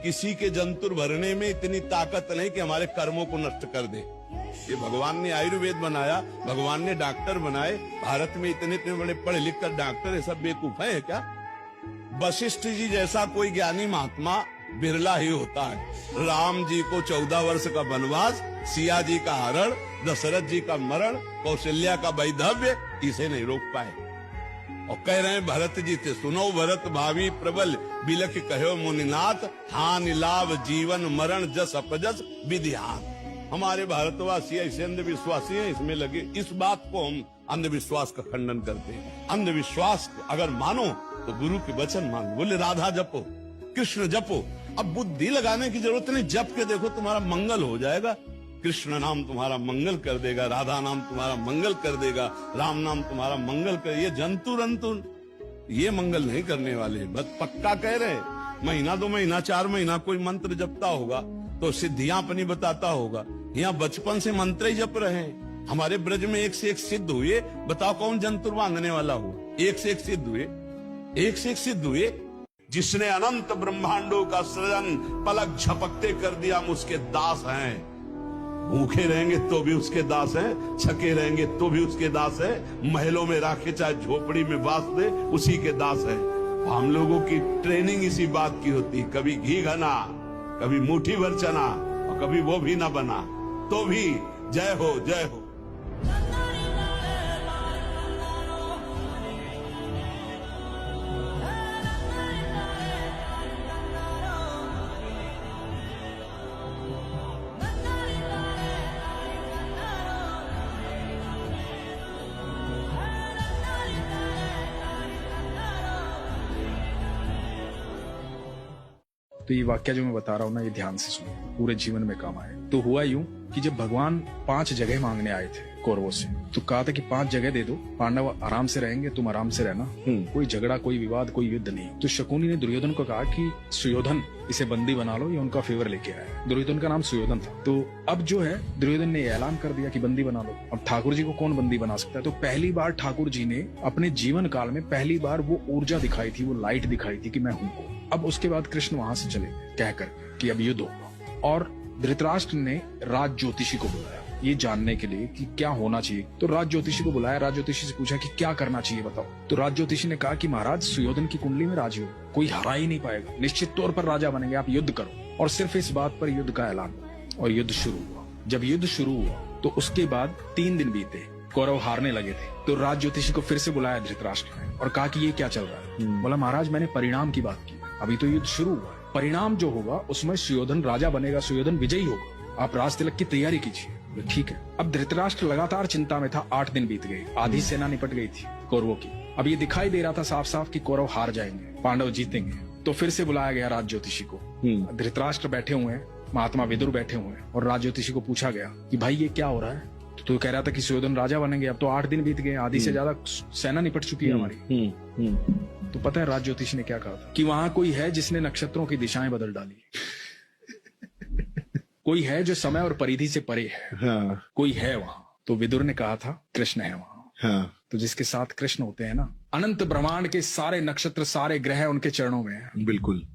किसी के जंतुर भरने में इतनी ताकत नहीं कि हमारे कर्मों को नष्ट कर दे। ये भगवान ने आयुर्वेद बनाया, भगवान ने डॉक्टर बनाए। भारत में इतने इतने बड़े पढ़े लिख कर डॉक्टर, ये सब बेवकूफ है क्या? वशिष्ठ जी जैसा कोई ज्ञानी महात्मा बिरला ही होता है। राम जी को 14 वर्ष का वनवास, सिया जी का हरण, दशरथ जी का मरण, कौशल्या का वैधव्य, इसे नहीं रोक पाए। और कह रहे हैं भरत जी से, सुनो भरत भावी प्रबल, बिलख कहो मुनिनाथ, हानि लाभ जीवन मरण जस अपजस विधिहान। हमारे भारतवासी ऐसे अंधविश्वासी हैं, इसमें लगे। इस बात को हम अंधविश्वास का खंडन करते हैं। अंधविश्वास अगर मानो तो गुरु के वचन मानो। बोले राधा जपो, कृष्ण जपो। अब बुद्धि लगाने की जरूरत नहीं, जप के देखो तुम्हारा मंगल हो जाएगा। कृष्ण नाम तुम्हारा मंगल कर देगा, राधा नाम तुम्हारा मंगल कर देगा, राम नाम तुम्हारा मंगल कर। ये जंतु रंतु ये मंगल नहीं करने वाले। बस पक्का कह रहे, महीना 2 महीना 4 महीना कोई मंत्र जपता होगा तो सिद्धियां अपनी बताता होगा। यहाँ बचपन से मंत्र ही जप रहे हैं। हमारे ब्रज में एक से एक सिद्ध हुए। बताओ कौन जंतुर बांधने वाला हो? एक से एक सिद्ध हुए, एक से एक सिद्ध हुए। जिसने अनंत ब्रह्मांडों का सृजन पलक झपकते कर दिया, हम उसके दास हैं। भूखे रहेंगे तो भी उसके दास हैं, छके रहेंगे तो भी उसके दास है। महलों में राखे चाहे झोपड़ी में वास दे, उसी के दास है। हम लोगों की ट्रेनिंग इसी बात की होती, कभी घी घना, कभी मुट्ठी भर चना, और कभी वो भी ना बना तो भी जय हो जय हो। तो ये वाक्य जो मैं बता रहा हूँ ना, ये ध्यान से सुनो, पूरे जीवन में काम आए। तो हुआ यूं कि जब भगवान 5 जगह मांगने आए थे कौरवों से, तो कहा था कि 5 जगह दे दो, पांडव आराम से रहेंगे, तुम आराम से रहना, कोई झगड़ा, कोई विवाद, कोई युद्ध नहीं। तो शकुनी ने दुर्योधन को कहा कि सुयोधन इसे बंदी बना लो, ये उनका फेवर लेके आया। दुर्योधन का नाम सुयोधन था। तो अब जो है दुर्योधन ने ऐलान कर दिया कि बंदी बना लो। अब ठाकुर जी को कौन बंदी बना सकता है? तो पहली बार ठाकुर जी ने अपने जीवन काल में पहली बार वो ऊर्जा दिखाई थी, वो लाइट दिखाई थी कि मैं हूं को। अब उसके बाद कृष्ण वहां से चले कहकर कि अब युद्ध होगा, और धृतराष्ट्र ने राज ज्योतिषी को बुलाया ये जानने के लिए कि क्या होना चाहिए। तो राज ज्योतिषी को बुलाया, राज ज्योतिषी से पूछा कि क्या करना चाहिए बताओ। तो राज ज्योतिषी ने कहा कि महाराज सुयोधन की कुंडली में राजयोग, कोई हरा ही नहीं पाएगा, निश्चित तौर पर राजा बनेंगे, आप युद्ध करो। और सिर्फ इस बात पर युद्ध का ऐलान हुआ और युद्ध शुरू हुआ। जब युद्ध शुरू हुआ तो उसके बाद 3 दिन बीते, कौरव हारने लगे थे। तो राज ज्योतिषी को फिर से बुलाया धृतराष्ट्र ने और कहा कि ये क्या चल रहा है? बोला महाराज मैंने परिणाम की बात की, अभी तो युद्ध शुरू हुआ है, परिणाम जो होगा उसमें सुयोधन राजा बनेगा, सुयोधन विजयी होगा, आप राज तिलक की तैयारी कीजिए। ठीक है। अब धृतराष्ट्र लगातार चिंता में था। 8 दिन बीत गए, आधी सेना निपट गई थी कौरवों की। अब ये दिखाई दे रहा था साफ साफ कि कौरव हार जाएंगे, पांडव जीतेंगे। तो फिर से बुलाया गया राज ज्योतिषी को। धृतराष्ट्र बैठे हुए हैं, महात्मा विदुर बैठे हुए हैं, और राज ज्योतिषी को पूछा गया कि भाई ये क्या हो रहा है? तो कह रहा था कि सुयोधन राजा बनेंगे। अब तो 8 दिन बीत गए, आधी से ज्यादा सेना निपट चुकी है हमारी। तो पता है राज ज्योतिषी ने क्या कहा था? कि वहां कोई है जिसने नक्षत्रों की दिशाएं बदल डाली, कोई है जो समय और परिधि से परे है। हाँ। कोई है वहां। तो विदुर ने कहा था कृष्ण है वहां। हाँ। तो जिसके साथ कृष्ण होते हैं ना, अनंत ब्रह्मांड के सारे नक्षत्र, सारे ग्रह उनके चरणों में हैं। बिल्कुल।